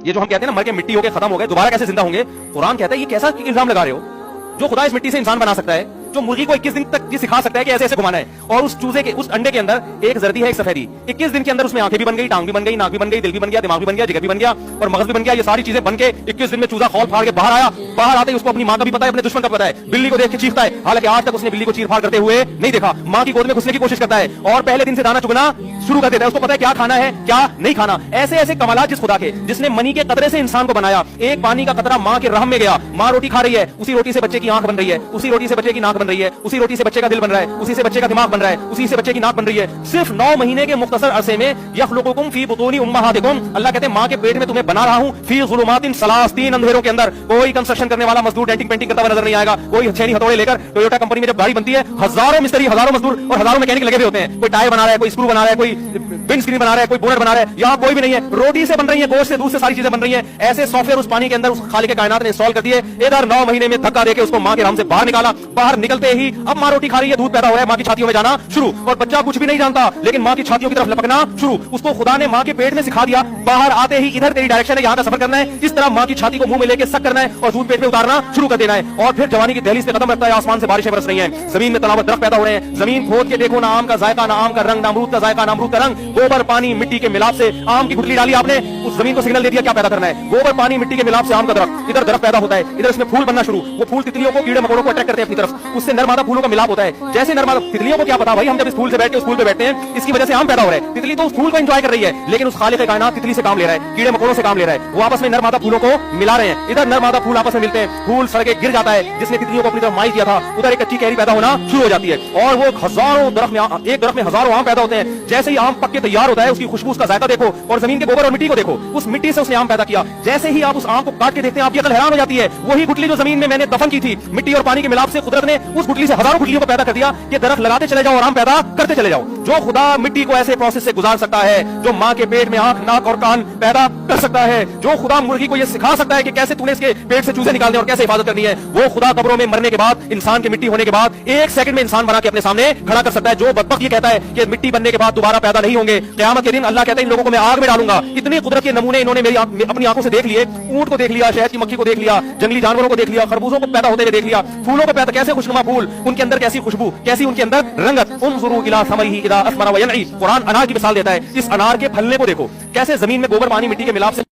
ये जो हम कहते हैं ना मर के मिट्टी हो गए खत्म हो गए दोबारा कैसे जिंदा होंगे, कुरान कहता है ये कैसा इल्जाम लगा रहे हो? जो खुदा इस मिट्टी से इंसान बना सकता है, जो मुर्गी को 21 दिन तक ये सिखा सकता है कि ऐसे ऐसे घुमाना है, और उस चूजे के उस अंडे के अंदर एक जर्दी है एक सफेदी, 21 दिन के अंदर उसमें आंखें भी बन गई, टांग भी बन गई, नाक भी बन गई, दिल भी बन गया, दिमाग भी बन गया, जिगर भी बन गया और मगज भी बन गया, ये सारी चीजें बन के 21 दिन में चूजा खौल फाड़ के बाहर आया। बाहर आते ही उसको अपनी माँ का भी पता है, अपने दुश्मन का पता है, बिल्ली को देख के चीखता है, हालांकि आज तक उसने बिल्ली को चीर फाड़ करते हुए नहीं देखा, माँ की गोद में घुसने की कोशिश करता है और पहले दिन से दाना चुगना शुरू कर देता है, उसको पता है क्या खाना है क्या नहीं खाना। ऐसे ऐसे कमालात जिस खुदा के जिसने मनी के कतरे से इंसान को बनाया, एक पानी का कतरा माँ के रहम में गया, माँ रोटी खा रही है, उसी रोटी से बच्चे की आंख बन रही है, उसी रोटी से बच्चे की नाक बन रही है, उसी रोटी से बच्चे का दिल बन रहा है, उसी से बच्चे का दिमाग बन रहा है, उसी से बच्चे की नाक बन रही है। सिर्फ 9 महीने के मुख्तसर अरसे में यखलुकुकुम फी बुतूनी उम्महातिकुम, अल्लाह कहते हैं माँ के पेट में तुम्हें बना रहा हूँ, फी ज़ुलुमातिन सलास, 3 अंधेरों के अंदर। कोई कंस्ट्रक्शन करने वाला मजदूर डेंटिंग पेंटिंग करता हुआ नजर नहीं आएगा, कोई छेनी हथौड़े लेकर टोयोटा कंपनी में जब गाड़ी बनती है हजारों मिस्त्री, हजारों मजदूर और हजारों मैकेनिक लगे हुए होते हैं, कोई टायर बना रहा है, कोई स्क्रू बना रहा है, कोई विंड स्क्रीन बना रहा है, कोई बोनट बना रहा है, यहाँ कोई भी नहीं है, रोटी से बन रही है, गोश्त से, दूध से सारी चीजें बन रही है। ऐसे सॉफ्टवेयर उस पानी के अंदर उस खालिक कायनात ने इंस्टॉल कर दिए, इधर 9 महीने में धक्का देके उसको माँ के रहम से बाहर निकाला। बाहर निकलते ही अब माँ रोटी खा रही है, दूध पैदा हो रहा है, माँ की छातियों में जाना शुरू, और बच्चा कुछ भी नहीं जानता लेकिन माँ की छातियों की तरफ लपकना शुरू। उसको खुदा ने माँ के पेट में सिखा दिया, बाहर आते ही इधर तेरी डायरेक्शन है, यहाँ का सफर करना है, इस तरह माँ की छाती को मुंह में लेके सक करना है और दूध पेट में उतारना शुरू कर देना है। और फिर जवानी की दहलीज पे कदम रखता है, आसमान से बारिशें बरस रही हैं, जमीन में तनावत दरख्त पैदा हो रहे हैं, जमीन खोद के देखो ना आम का जायका, ना आम का रंग, ना अमरूद का जायका, ना अमरूद का रंग, गोबर पानी मिट्टी के मिलाप से आम की गुठली डाली आपने, उस जमीन को सिग्नल दे दिया क्या पैदा करना है, गोबर पानी मिट्टी के मिलाप से आम का दरख्त, इधर दरख्त पैदा होता है, इधर इसमें फूल बनना शुरू, वो फूल तितलियों को, कीड़े मकोड़ों को अट्रैक्ट करते हैं अपनी तरफ, उससे नर मादा फूलों का मिलाप होता है। जैसे नर मादा, तितलियों को क्या पता भाई, हम जब इस फूल से बैठ के उस फूल पे बैठते हैं इसकी वजह से आम पैदा हो रहा है, तितली तो उस फूल को एंजॉय कर रही है, लेकिन उस खालिक कायनात तितली से काम ले रहा है, कीड़े मकोड़ों से काम ले रहा है, वो आपस में नर मादा फूलों को मिला रहे हैं, इधर नर मादा फूल आपस में मिलते हैं, फूल सड़ के गिर जाता है, जिसने तितलियों को अपनी तरफ माई किया था, उधर एक कच्ची कैरी पैदा होना शुरू हो जाती है, और वो हजारों दरख्त में, एक दरख्त में हजारों आम पैदा होते हैं। जैसे ही आम पक के तैयार होता है, उसकी खुशबू, उसका जायका देखो, और जमीन के गोबर और मिट्टी को देखो, उस मिट्टी से उसने आम पैदा किया। जैसे ही आप उस आम को काट के देखते हैं, आपकी अकल हैरान हो जाती है, वही गुठली जो जमीन में मैंने दफन की थी, मिट्टी और पानी के मिलाप से कुदरत ने उस गुठली से हजारों गुठलियों को पैदा कर दिया कि दरख्त लगाते चले जाओ और आम पैदा करते चले जाओ। जो खुदा मिट्टी को ऐसे प्रोसेस से गुजार सकता है, जो माँ के पेट में आंख, नाक और कान पैदा कर सकता है, जो खुदा मुर्गी को यह सिखा सकता है कि कैसे तूने इसके पेट से चूजे निकालने और कैसे हिफाजत करनी है, वो खुदा कब्रों में मरने के बाद, इंसान की मिट्टी होने के बाद 1 सेकंड में इंसान बना के अपने सामने खड़ा कर सकता है। जो बदबख्त ये कहता है कि मिट्टी बनने के बाद दोबारा पैदा नहीं होंगे, क़यामत के दिन अल्लाह कहता है इन लोगों को मैं आग में डालूंगा। इतनी कुदरत के नमूने इन्होंने अपनी आंखों से देख लिए, ऊंट को देख लिया, शहद की मक्खी को देख लिया, जंगली जानवरों को देख लिया, खरबूजों को पैदा होते हुए देख लिया, फूलों को पैदा, कैसे खुशनुमा फूल, उनके अंदर कैसी खुशबू, कैसी उनके अंदर रंगत। उन्जुरू इला समइही इदा असमरा व यनई, कुरान अनार की मिसाल देता है, इस अनार के फलने को देखो, कैसे जमीन में गोबर पानी मिट्टी के मिलाप से